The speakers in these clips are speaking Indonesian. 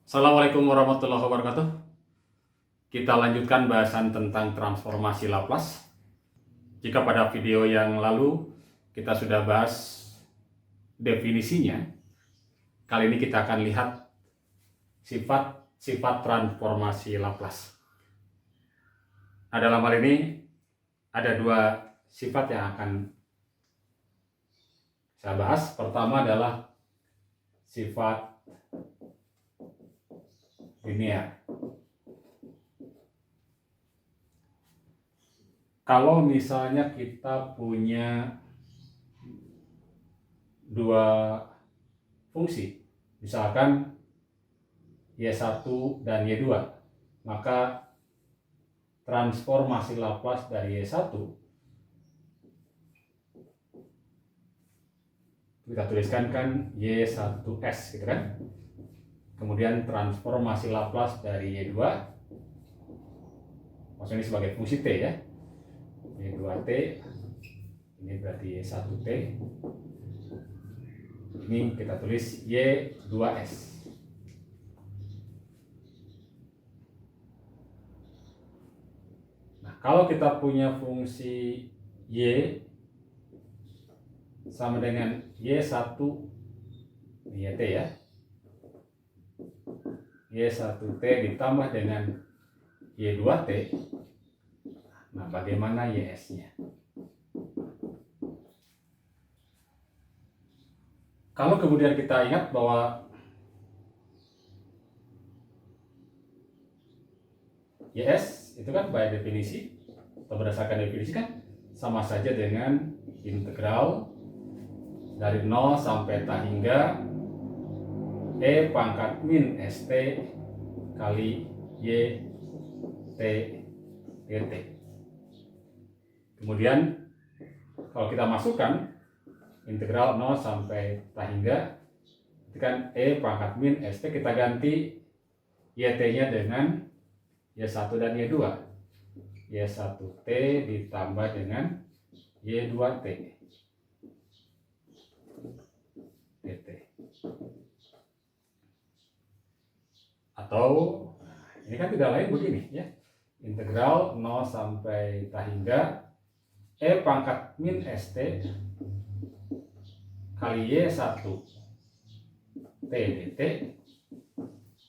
Assalamualaikum warahmatullahi wabarakatuh. Kita lanjutkan bahasan tentang transformasi Laplace. Jika pada video yang lalu kita sudah bahas definisinya, kali ini kita akan lihat sifat transformasi Laplace. Nah, dalam hal ini ada dua sifat yang akan saya bahas. Pertama adalah sifat linear. Kalau misalnya kita punya dua fungsi, misalkan Y1 dan Y2, maka transformasi Laplace dari Y1 kita tuliskan kan Y1S gitu kan. Kemudian transformasi Laplace dari Y2, maksudnya ini sebagai fungsi T ya, Y2T, ini berarti Y1T, ini kita tulis Y2S. Nah, kalau kita punya fungsi Y sama dengan Y1, ini ya T ya, Y1T ditambah dengan Y2T. Nah, bagaimana YS-nya? Kalau kemudian kita ingat bahwa YS itu kan by definisi atau berdasarkan definisi kan sama saja dengan integral dari 0 sampai tak hingga E pangkat min ST kali Y T dt. Kemudian kalau kita masukkan integral 0 sampai tak hingga, itu kan E pangkat min ST, kita ganti YT-nya dengan Y1 dan Y2. Y1T ditambah dengan Y2T dt. Atau ini kan tidak lain begini ya, integral 0 sampai tak hingga E pangkat min ST kali Y1 T dt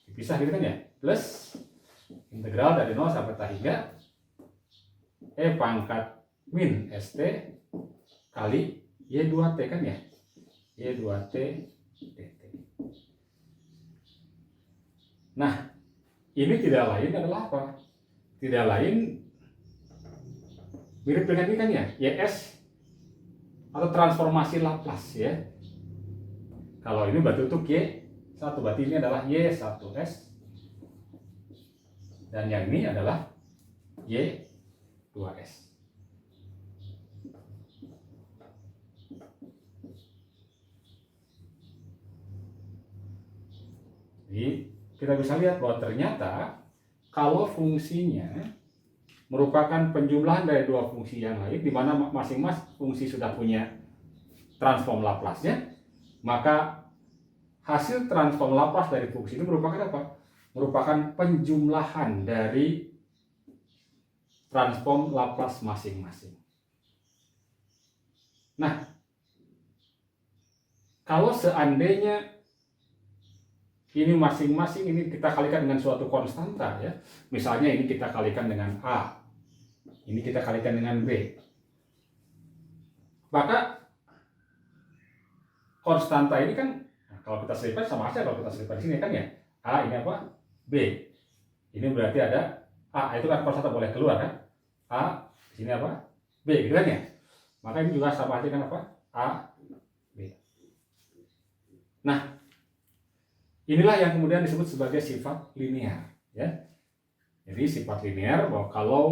dipisah gitu kan ya, plus integral dari 0 sampai tak hingga E pangkat min ST kali Y2T kan ya, Y2T dt. Nah, ini tidak lain adalah apa? Tidak lain mirip dengan ini kan ya, YS atau transformasi Laplace ya. Kalau ini berarti untuk Y1, berarti ini adalah Y1S, dan yang ini adalah Y2S. Jadi kita bisa lihat bahwa ternyata kalau fungsinya merupakan penjumlahan dari dua fungsi yang lain, di mana masing-masing fungsi sudah punya transform Laplace-nya, maka hasil transform Laplace dari fungsi ini merupakan apa? Merupakan penjumlahan dari transform Laplace masing-masing. Nah, kalau seandainya ini masing-masing ini kita kalikan dengan suatu konstanta ya, misalnya ini kita kalikan dengan A, ini kita kalikan dengan B, maka konstanta ini kan, nah, kalau kita selipkan sama aja kalau kita selipkan di sini kan ya, A ini apa? B. Ini berarti ada A, itu kan konstanta boleh keluar kan? A, di sini apa? B, gitu kan ya? Maka ini juga sama aja dengan apa? A, B. Nah, inilah yang kemudian disebut sebagai sifat linear ya. Jadi sifat linear bahwa kalau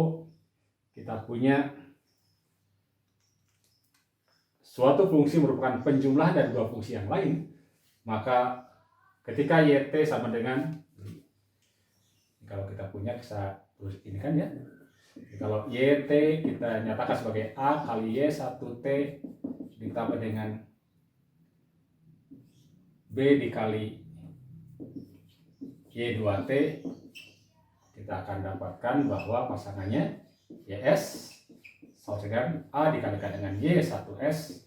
kita punya suatu fungsi merupakan penjumlahan dari dua fungsi yang lain, maka ketika YT sama dengan, kalau kita punya bisa terus ini kan ya, kalau YT kita nyatakan sebagai A kali Y1T ditambah dengan B dikali Y2T, kita akan dapatkan bahwa pasangannya YS sama dengan A dikalikan dengan Y1S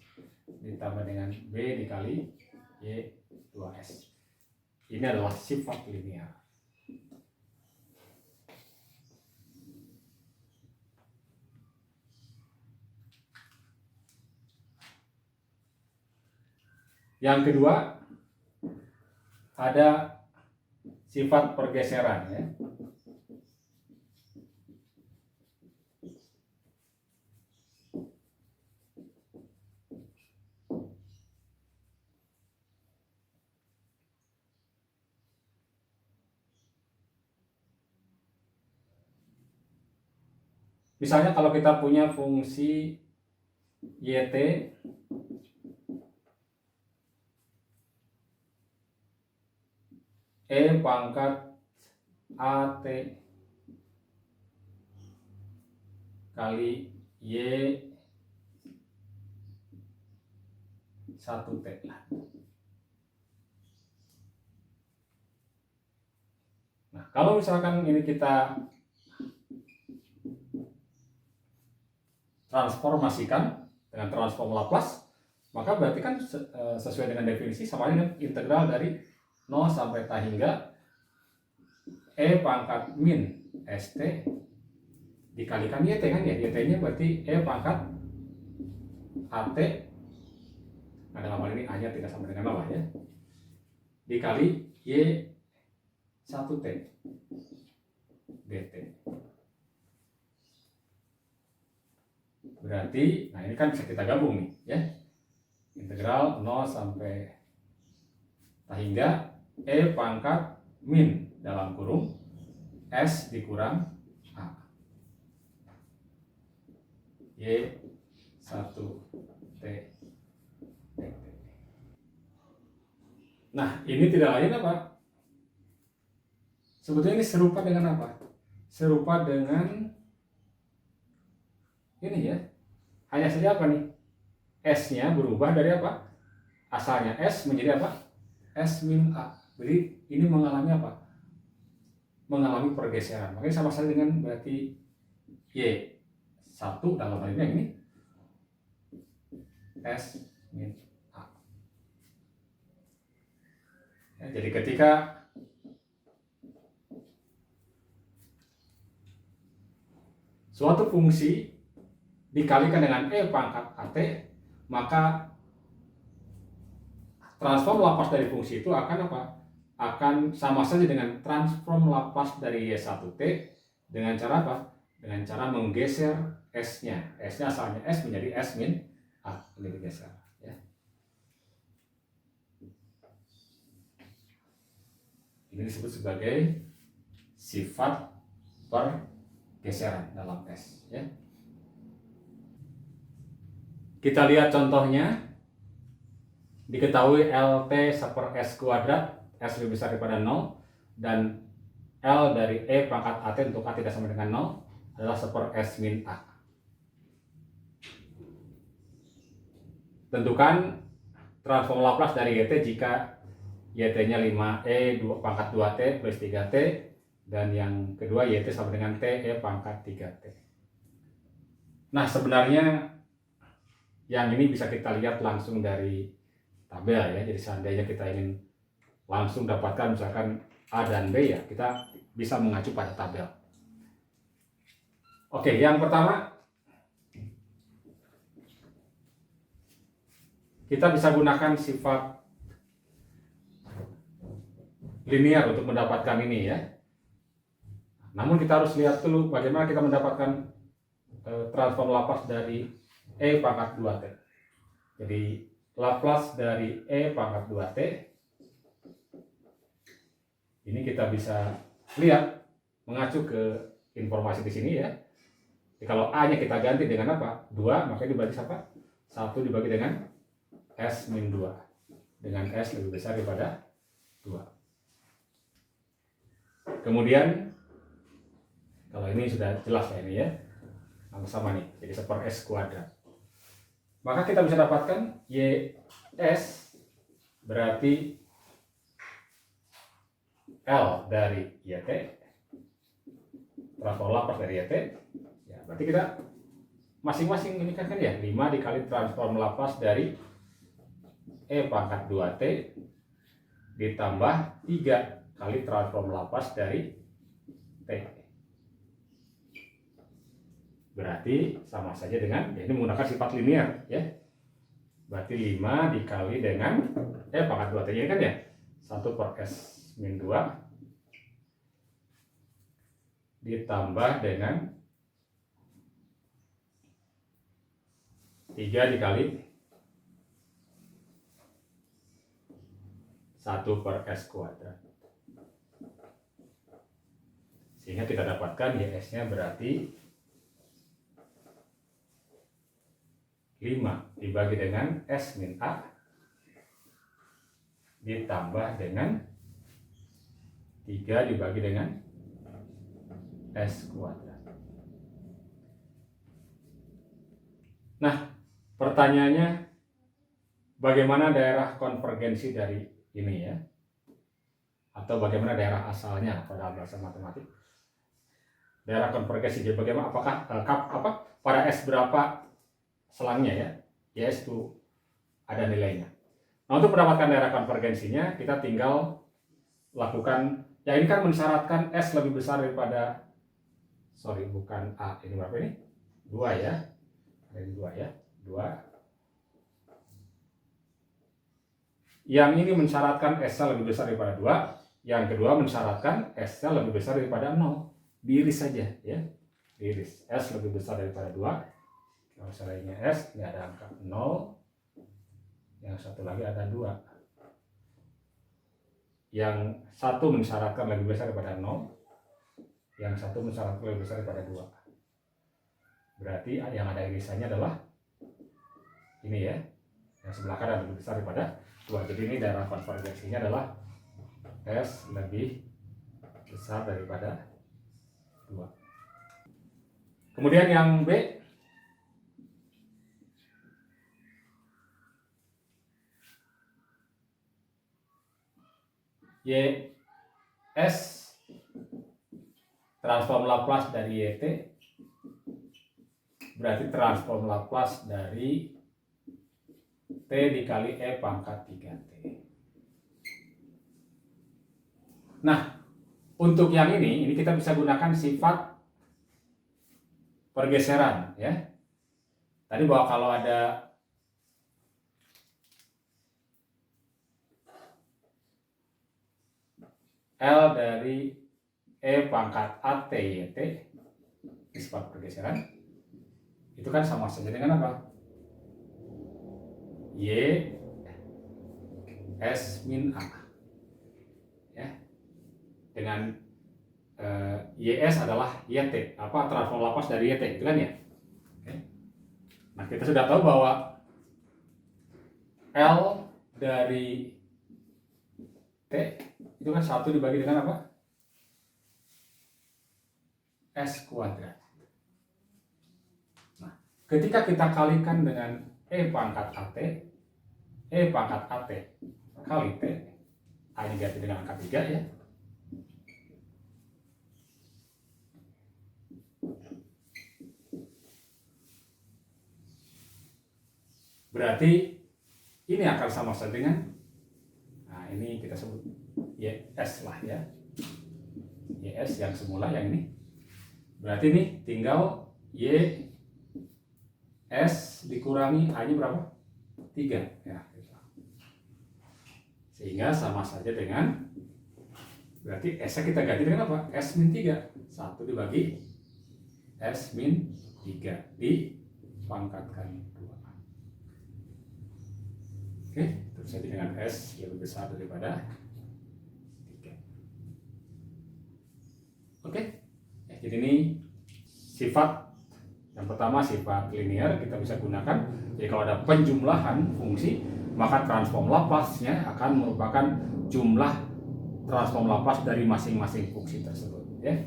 ditambah dengan B dikali Y2S. Ini adalah sifat linear. Yang kedua, ada sifat pergeseran ya. Misalnya kalau kita punya fungsi YT E pangkat AT kali Y 1T. Nah, kalau misalkan ini kita transformasikan dengan transform Laplace, maka berarti kan sesuai dengan definisi sama dengan integral dari 0 sampai T hingga E pangkat min ST dikalikan YT kan ya. YT nya berarti E pangkat AT, nah dalam hal ini A nya tidak sama dengan 0 ya, dikali Y 1T dt. Berarti, nah ini kan bisa kita gabung nih ya. Integral 0 sampai T hingga E pangkat min dalam kurung S dikurang A Y 1T dt. Nah, ini tidak lain apa? Sebetulnya ini serupa dengan apa? Serupa dengan ini ya. Hanya saja apa nih? S-nya berubah dari apa? Asalnya S menjadi apa? S min A. Jadi ini mengalami apa? Mengalami pergeseran. Makanya sama saja dengan berarti Y1 dalam hal ini S min A. Ya, jadi ketika suatu fungsi dikalikan dengan E pangkat AT, maka transform Laplace dari fungsi itu akan apa? Akan sama saja dengan transform Laplace dari Y1T dengan cara apa? Dengan cara menggeser S-nya. S-nya asalnya S menjadi S min A. Ini digeser. Ya. Ini disebut sebagai sifat pergeseran dalam S. Ya. Kita lihat contohnya. Diketahui LT seper S kuadrat, S lebih besar daripada 0, dan L dari E pangkat AT untuk A tidak sama dengan 0 adalah seper S min A. Tentukan transform Laplace dari YT jika YT-nya 5E pangkat 2T plus 3T, dan yang kedua YT sama dengan T E pangkat 3T. Nah, sebenarnya yang ini bisa kita lihat langsung dari tabel ya. Jadi seandainya kita ingin langsung dapatkan misalkan A dan B ya, kita bisa mengacu pada tabel. Oke, yang pertama kita bisa gunakan sifat linear untuk mendapatkan ini ya. Namun kita harus lihat dulu bagaimana kita mendapatkan transform Laplace dari E pangkat 2T. Jadi Laplace dari E pangkat 2T ini kita bisa lihat mengacu ke informasi di sini ya. Jadi kalau A-nya kita ganti dengan apa? 2, maka dibagi apa? 1 dibagi dengan S min 2. Dengan S lebih besar daripada 2. Kemudian kalau ini sudah jelas ya ini ya. Sama-sama nih. Jadi seper S kuadrat. Maka kita bisa dapatkan YS berarti L dari YT, transform Laplace dari YT, ya berarti kita masing-masing ini kan ya 5 dikali transform Laplace dari E pangkat 2T ditambah 3 kali transform Laplace dari T. Berarti sama saja dengan, ya ini menggunakan sifat linear ya. Berarti 5 dikali dengan E pangkat 2T ini kan ya 1 per S min 2 ditambah dengan 3 dikali 1 per S kuadrat. Sehingga kita dapatkan YS-nya berarti 5 dibagi dengan S min A ditambah dengan 3 dibagi dengan S kuadrat. Nah, pertanyaannya, bagaimana daerah konvergensi dari ini ya? Atau bagaimana daerah asalnya pada bahasa matematik? Daerah konvergensi jadi bagaimana? Apakah pada S berapa selangnya ya? YS itu ada nilainya. Nah, untuk mendapatkan daerah konvergensinya, kita tinggal lakukan, ya ini kan mensyaratkan S lebih besar daripada, bukan A, ini berapa ini? 2 ya. Ini 2 ya. 2. Yang ini mensyaratkan S-nya lebih besar daripada 2. Yang kedua mensyaratkan S-nya lebih besar daripada 0. Diiris saja ya. Diiris. S lebih besar daripada 2. Kalau misalnya S, ini ada angka 0. Yang satu lagi ada 2. Yang satu mensyaratkan lebih besar daripada 0. Yang satu mensyaratkan lebih besar daripada 2. Berarti yang ada irisannya adalah ini ya, yang sebelah kanan lebih besar daripada 2. Jadi ini daerah konvergensinya adalah S lebih besar daripada 2. Kemudian yang B, YS transform Laplace dari YT berarti transform Laplace dari T dikali E pangkat 3T. Nah, untuk yang ini kita bisa gunakan sifat pergeseran ya. Tadi bahwa kalau ada L dari E pangkat AT YT, sifat pergeseran, itu kan sama saja dengan apa? Y S min A ya, dengan YS adalah YT, transform Laplace dari YT itu kan ya. Oke. Nah, kita sudah tahu bahwa L dari T itu kan 1 dibagi dengan apa? S kuadrat. Nah, ketika kita kalikan dengan E pangkat AT kali T, A ini ganti dengan angka 3 ya. Berarti ini akan sama saja dengan, nah ini kita sebut YS lah ya. YS yang semula yang ini. Berarti ini tinggal YS dikurangi A-nya berapa? 3 ya. Sehingga sama saja dengan, berarti S-nya kita ganti dengan apa? S min 3. 1 dibagi S min 3 dipangkatkan 2. Oke, terus jadi dengan S yang lebih besar daripada 3. Oke, jadi ini sifat yang pertama, sifat linear kita bisa gunakan. Jadi kalau ada penjumlahan fungsi, maka transform Laplace-nya akan merupakan jumlah transform Laplace dari masing-masing fungsi tersebut ya.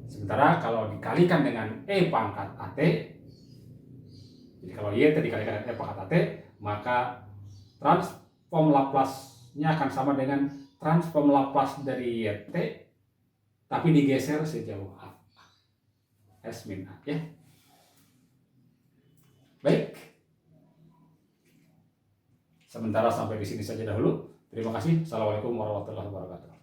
Sementara kalau dikalikan dengan E pangkat AT, jadi kalau Y dikalikan dengan E pangkat AT, maka transform Laplace-nya akan sama dengan transform Laplace dari YT tapi digeser sejauh A. S min A ya. Baik. Sementara sampai di sini saja dahulu. Terima kasih. Assalamualaikum warahmatullahi wabarakatuh.